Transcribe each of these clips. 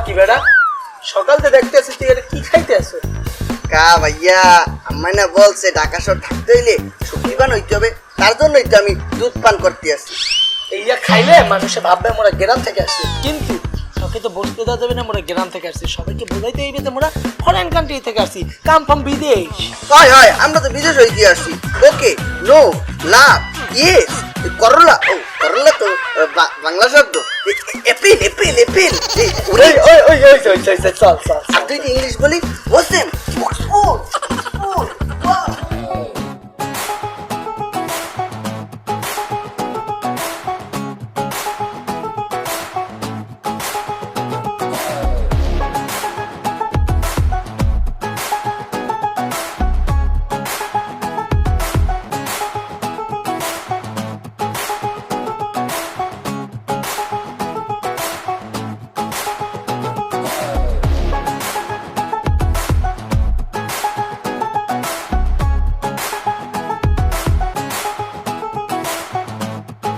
কি বেটা সকাল থেকে দেখতেছিস তুই এটা কি খাইতে আসো? কা ভাইয়া আম্মা না বলছে ঢাকা শহর থাকতে হইলে শক্তিবান হইতে হবে, তার জন্যই তো আমি দুধ পান করতে আসছি। এইয়া খাইলে মানুষে ভাববে মোরা গ্রাম থেকে আসছি, কিন্তু তোকে তো বলতে দেওয়া যাবে না মোরা গ্রাম থেকে আসছি। সবাইকে বোঝাইতে হইবে যে মোরা ফরেন কান্ট্রি থেকে আসছি, কাম ফ্রম বিদেশ। হয় হয়, আমরা তো বিদেশ হইতে আসছি। ওকে, নো, লাভ, ইয়েস, করলা। ও করলা তো বাংলা শব্দ। Appeal appeal appeal. ওই ওই ওই ওই চল চল চল চল। আর তুই ইংলিশ বলি বসেন।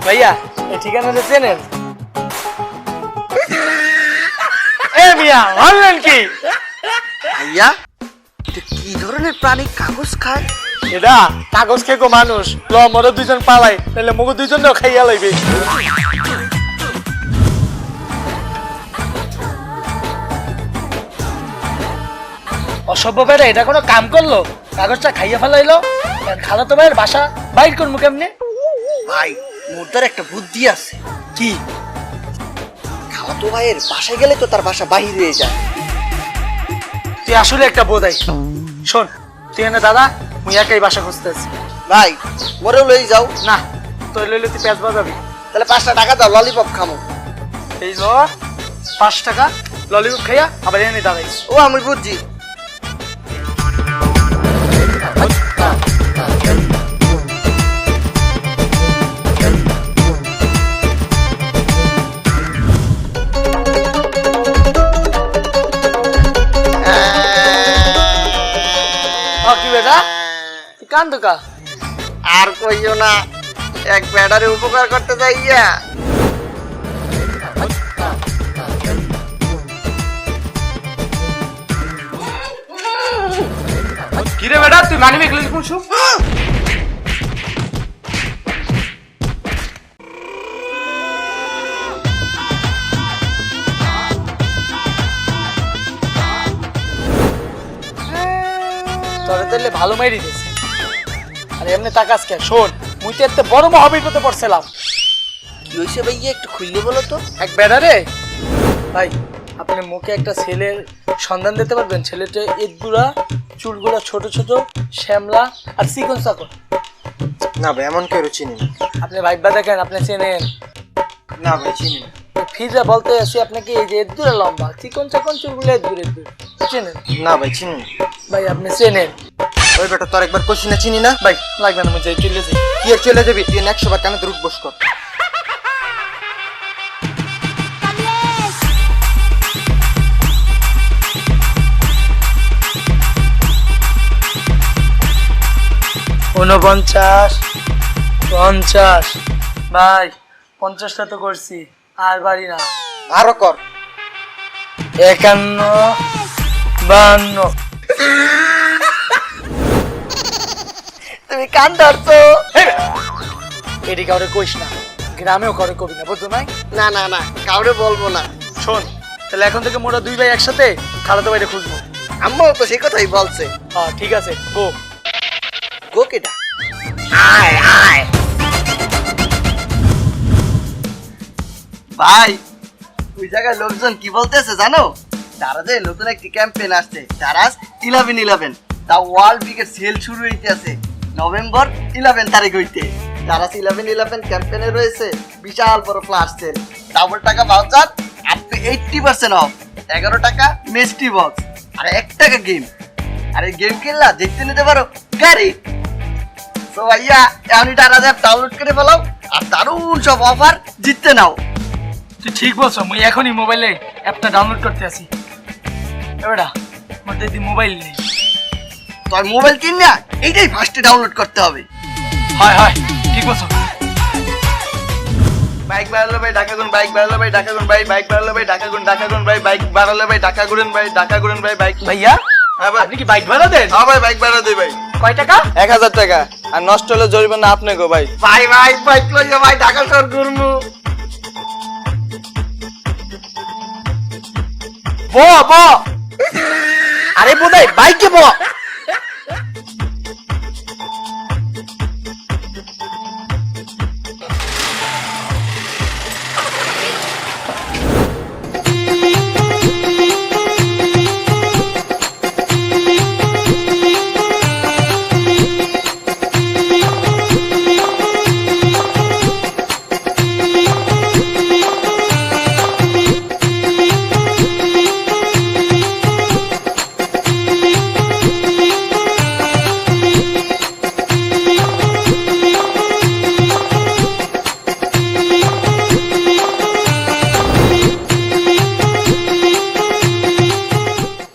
ভাইয়া এই ঠিকানাটা চেনেন? এ মিয়া বললেন কি? ভাইয়া এটা কি ধরনের প্রাণী কাগজ খায়? এটা কাগজ খেকো মানুষ। ল মোরা দুইজন পালাই, তাহলে মগো দুইজনও খাইয়া লাইবে। অসভ্য বেটা, এটা কোনো কাম করলো? কাগজটা খাইয়া ফেলাইলো। খালাতো ভাইয়ের বাসা বাইর করবো কেমনে? ভাই মোটার একটা বুদ্ধি আছে। কি? খালাতো ভাইয়ের বাসায় গেলে তো তার বাসা বাহির হয়ে যায়। তুই আসলে একটা বোধাই। শোন তুই এনে দাদা, মুই একাই বাসা খুঁজতেছি। ভাই মোরেও লই যাও। না তুই লইলে তুই পেঁচ বাজাবি। তাহলে 5টা টাকা দাও, ললিপপ খামো। এই ল 5 টাকা ললিপপ খাইয়া আবার এনে দাঁড়াই। ও আমি বুঝছি। কান্দুকা আর কইও না, এক ব্যাটারে উপকার করতে যাইয়া কিরে বেটা তুই মানিবে গেলি কোনছু? তোরে তাহলে ভালো মাইরি দিছে। আর এমনি তাকাস কে? শোন মুই তো এত বড় মহাবিপদে পড়ছিলাম। কি হইছে ভাইয়া একটু খুললে বলো তো। এক বেড়ারে ভাই আপনি মুখে একটা ছেলের সন্ধান দিতে পারবেন? ছেলেটা ঈদগুলা, চুলগুলা ছোট ছোট, শ্যামলা আর চিকন চাকন। না ভাই এমন কেউ চিনি না। আপনি ভাইবা দেখেন, আপনি চেনেন? না ভাই চিনি না। ফিজা বলতে আসি আপনাকে, এই যে এদুরে লম্বা চিকন চাকন চুলগুলো এদুরে চেনেন? না ভাই চিনি না। ভাই আপনি চেনেন? ওই বেটা তোর একবার কইছি না চিনি না। ভাই লাগবে না, মুই যাই চলে যাই। কি আর চলে যাবি? তুই 100 বার কানে ধরে বস কর। ঊনপঞ্চাশ, 50 ভাই 50টা তো করছি, আর বাড়ি না। আরো কর। 51, 52। তুমি কান ধরছো? এটি কাউরে কইস না, গ্রামেও কাউরে কবি না, বুঝছো নাই? না না না কাউরে বলবো না। শোন তাহলে এখন থেকে মোরা দুই ভাই একসাথে খালাতো ভাইরে খুঁজবো। আম্মাও তো সেই কথাই বলছে। হ্যাঁ ঠিক আছে, গো গো কেটা? আয় আয়। ভাই ওই জায়গায় লোকজন কি বলতেছে জানো? তারা যে নতুন একটি ক্যাম্পেইন আসছে, তারাস 11/11, দা ওয়ার্ল্ড বিগের সেল শুরু হইতে আছে নভেম্বর 11 তারিখ হইতে। তারাস 11/11 ক্যাম্পেইনে রয়েছে বিশাল বড় ফ্ল্যাশ সেল, ডাবল টাকা ভাউচার, আপ টু 80% অফ, 11 টাকা মিষ্টি বক্স আর 1 টাকা গেম। আর এই গেম খেললা দেখতে নিতে পারো গাড়ি। সো ভাইয়া এখনই তারাস অ্যাপ ডাউনলোড করে ফেলাও আর দারুণ সব অফার জিততে নাও। তুই ঠিক বলছো, মুই এখনই মোবাইলে অ্যাপটা ডাউনলোড করতে আসি। এবারে আমার দিদি মোবাইল নেই। তোর মোবাইল কিন না, এইটাই ফার্স্টে ডাউনলোড করতে হবে। হয় হয় ঠিক বলছো। বাইক বাড়ালো ভাই ঢাকা গুন, বাইক বাড়ালো ভাই ঢাকা গুন ভাই, বাইক বাড়ালো ভাই ঢাকা গুন ভাই, বাইক বাড়ালো ভাই ঢাকা গুন ভাই, ঢাকা গুন ভাই, বাইক। ভাইয়া হ্যাঁ ভাই, আপনি কি বাইক ভাড়া দেন? হ্যাঁ ভাই বাইক বাড়া দেই ভাই। কয় টাকা? 1000 টাকা। আর নষ্ট হলে জরিমানা আপনি গো ভাই। ভাই ভাই বাইক লইয়া ভাই ঢাকা শহর ঘুরমু। ব আরে বোধাই বাইকে ব।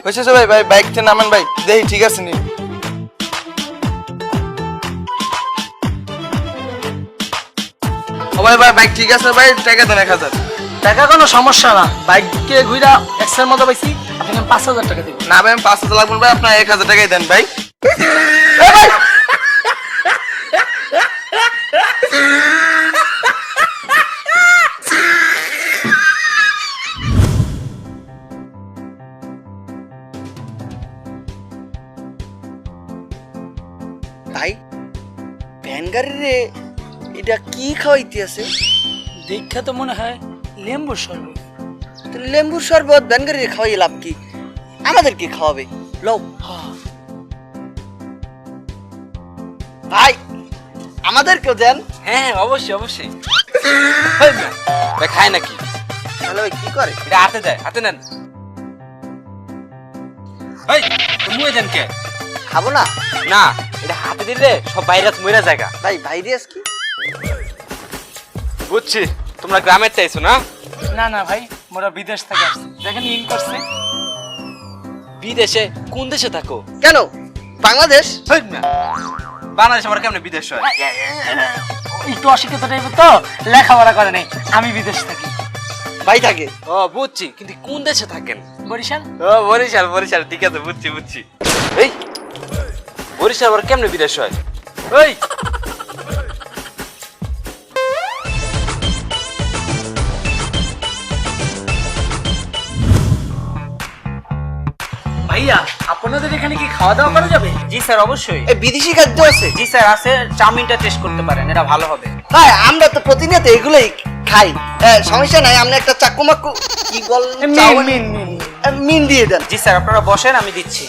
হইছে ভাই, ভাই বাইক থেকে নামেন ভাই, দেখি ঠিক আছে নি। ও ভাই ভাই বাইক ঠিক আছে ভাই, টাকা দেন 1000। টাকা কোনো সমস্যা না, বাইককে ঘুরা এক্সের মতো পাইছি, আপনি 5000 টাকা দিবেন। না ভাই আমি 5000 লাগবে ভাই, আপনার 1000 টাকাই দেন ভাই। ভাই ভ্যান গাড়ি রে এটা কি খাওয়াইতে আছে? দেখা তো মনে হয় লেম্বুর শরবত। তো লেম্বুর শরবত ভ্যান গাড়ি রে খাওয়াই লাভ কি? আমাদের কি খাওয়াবে? লও ভাই আমাদেরকেও দেন। হ্যাঁ অবশ্যই অবশ্যই। ভাই খায় নাকি? তাহলে ভাই কি করে? এটা হাতে দেয়, হাতে নেন। এই মুয়ে দেন কে? খাবো না না, এটা হাতে দিলে সব ভাইরাস মরে জায়গা। ভাই, ভাইরাস কি? বুঝছি, তোমরা গ্রামের চাইছো না? না না ভাই, মোরা বিদেশ থেকে আসছি, দেখেন ইন করছে। বিদেশে? কোন দেশে থাকো? কেন বাংলাদেশ? বাংলাদেশ আবার কেমনে বিদেশ হয়? একটু অশিক্ষিত টাইপের তো, লেখাপড়া করে নাই, আমি বিদেশ থাকি। ভাই থাকে। ও বুঝছি, কিন্তু কোন দেশে থাকেন? বরিশাল। ও বরিশাল, বরিশাল, ঠিক আছে, বুঝছি বুঝছি। এই বরিশাল আবার কেমনে বিদেশ হয়? ওই ভাইয়া আপনাদের এখানে কি খাওয়া দাওয়া করা যাবে? জি স্যার অবশ্যই। এই বিদেশি খাদ্য আছে? জি স্যার আছে, চাউমিনটা টেস্ট করতে পারেন, এটা ভালো হবে। ভাই আমরা তো প্রতিনিয়ত এগুলোই খাই, সমস্যা নাই। আপনি একটা চাকু মাকু কি বল মিন দিয়ে দেন। জি স্যার আপনারা বসেন, আমি দিচ্ছি।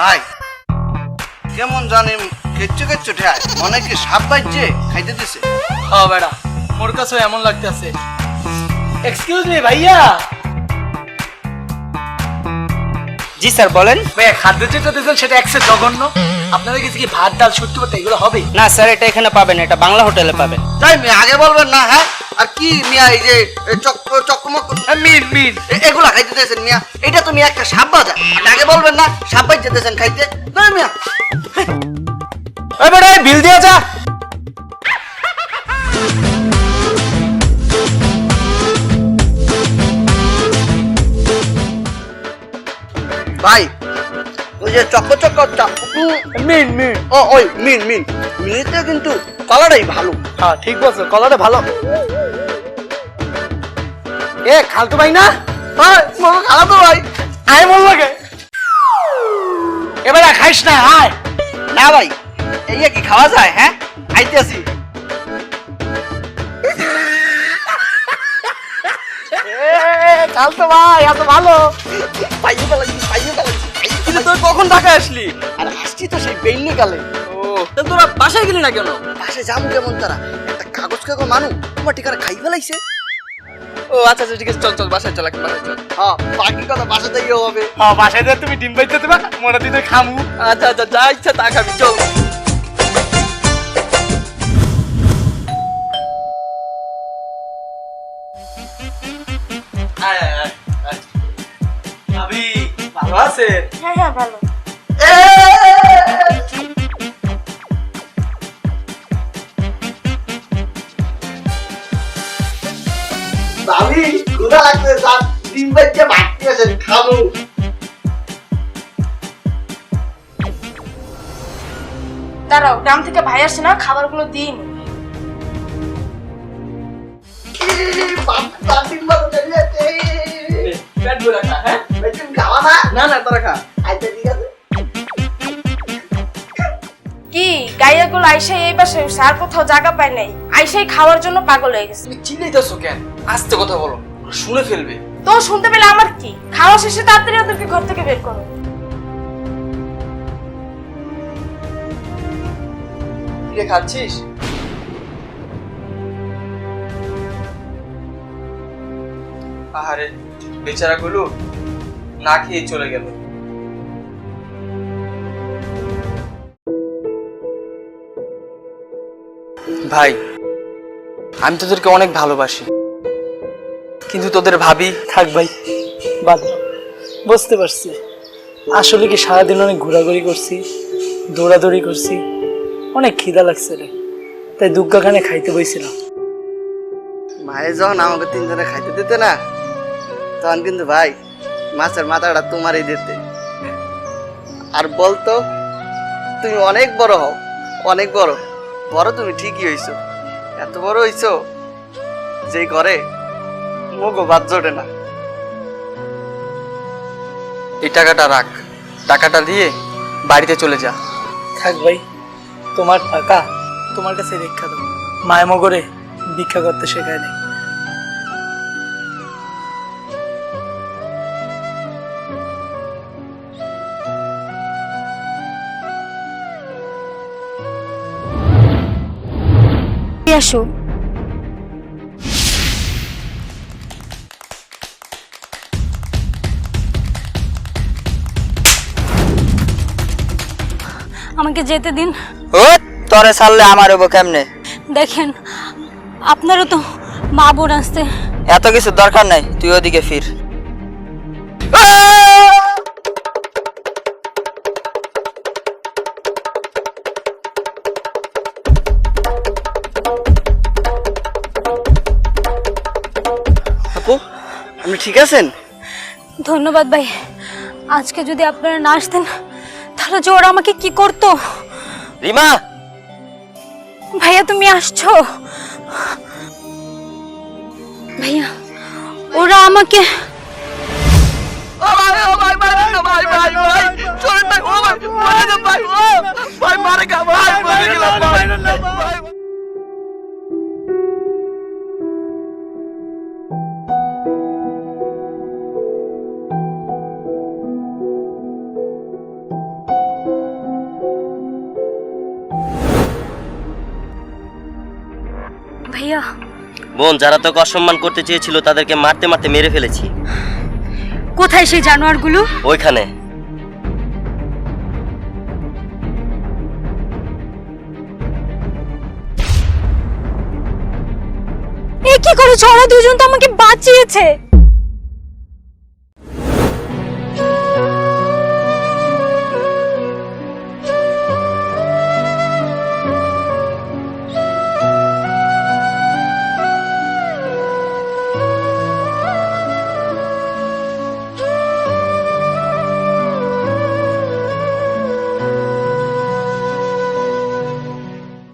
ভাই কেমন জানি কেচ্ছু কেচ্ছু ঠায়, মনে কি সাপ বাইছে খাইতে দিছে? হ্যাঁ বেড়া, মোর কাছেও এমন লাগতেছে। এক্সকিউজ মি ভাইয়া। জি স্যার বলেন। ভাইয়া খাদ্য যেটা দিয়েছেন সেটা একসে জঘন্য। আপনাদের কাছে কি ভাত ডাল সত্যি কথা এগুলো হবে? না স্যার, এটা এখানে পাবেন, এটা বাংলা হোটেলে পাবেন। তাই মিয়া আগে বলবেন না? হ্যাঁ আর কি মিয়া এই যে চকমক মিন এগুলা খাইতে দিয়েছেন মিয়া? এটা তো মিয়া একটা সাপ বাজা, আগে বলবেন না সাপ বাইছে যেতেছেন খাইতে? না মিয়া ওই বেড়া বিল দিয়ে যা। ভাই ওই যে মিন ও ওই মিন মিনিতে কিন্তু কলাটাই ভালো। হ্যাঁ ঠিক বলছো, কলাটা ভালো। এ খালতো ভাই না? ভাই মনে খারাপ ভাই। আয় মন লাগে এবারে খাইস না, আয়। না ভাই এই কি খাওয়া যায়? হ্যাঁ আইতেছি। খালতো ভাই এত ভালো। পাইয়ে পালাইছি। কিন্তু তুই কখন ঢাকা আসলি? আর আসছি তো সেই বেইনি কালে। ও তাহলে তোরা বাসায় গেলি না কেন? পাশে যাবো কেমন তারা? একটা কাগজ মানু তোমার ঠিকানা খাই ফেলাইছে। ও আচ্ছা আচ্ছা ঠিক আছে, চল চল বাসায় চল, এখন বাসায় চল। হ্যাঁ বাকি কথা বাসা থেকেও হবে। বাসায় যা তুমি ডিম বাইতে দেবা মোরা দিতে খামু। আচ্ছা আচ্ছা, যা ইচ্ছা তা খাবি, চল। ভাবি ভালো আছে? হ্যাঁ হ্যাঁ ভালো। ভাবি ক্ষুধা লাগছে, স্যার ডিম বাইতে ভাত আছেন খাবো। দাঁড়াও, গ্রাম থেকে ভাই আসছে না, খাবারগুলো দিন। পেট ভরে খা, হ্যাঁ? খাওয়া না? না না, তোরা খা। আচ্ছা ঠিক আছে। কি গাইয়াগুলো আইসাই এই পাশে আর কোথাও জায়গা পায় নাই, আইসাই খাওয়ার জন্য পাগল হয়ে গেছে। তুমি চিল্লাইতেছো কেন? আস্তে কথা বলো, ওরা শুনে ফেলবে। তো শুনতে পেলে আমার কি? খাওয়া শেষে তাড়াতাড়ি ওদেরকে ঘর থেকে বের করো। কে খাচ্ছিস? আহারে বেচারাগুলো না খেয়ে চলে গেল। ভাই, আমি তোদেরকে অনেক ভালোবাসি, কিন্তু তোদের ভাবি। থাক ভাই, বাদ দাও। বুঝতে পারছি আসলে কি সারাদিন অনেক ঘোরাঘুরি করছি, দৌড়াদৌড়ি করছি, অনেক খিদা লাগছে রে, তাই দুগ্গাখানে খাইতে বইছিলাম। ভাই যখন আমাকে তিনজনে খাইতে দিতে না, তখন কিন্তু ভাই মাছের মাথাটা তোমারই দিতে। আর বলতো তুমি অনেক বড় হও, অনেক বড়। বড় তুমি ঠিকই হইছো, এত বড় হইছো যে ঘরে মুখও ভাত জোটে না। এই টাকাটা রাখ, টাকাটা দিয়ে বাড়িতে চলে যা। থাক ভাই, তোমার টাকা তোমার কাছে রেখা দাও, মায়ামগরে ভিক্ষা করতে শেখায় নাই। আসো। আমাকে যেতে দিন। ও তরে ছাড়লে আমার হবো কেমনে? দেখেন আপনারও তো মা বোন আসছে। এত কিছু দরকার নাই, তুই ওদিকে ফির। আপু আপনি ঠিক আছেন? ধন্যবাদ ভাই, আজকে যদি আপনারা না আসতেন তাহলে যে ওরা আমাকে কি করতো। রিমা, ভাইয়া তুমি আসছো? ভাইয়া ওরা আমাকে ভাইয়া বোন, যারা তোকে অসম্মান করতে চেয়েছিল তাদেরকে মারতে মারতে মেরে ফেলেছি। কোথায় সেই জানোয়ারগুলো? ওইখানে। এ কি করেছো? ওরা দুজন তো আমাকে বাঁচিয়েছে।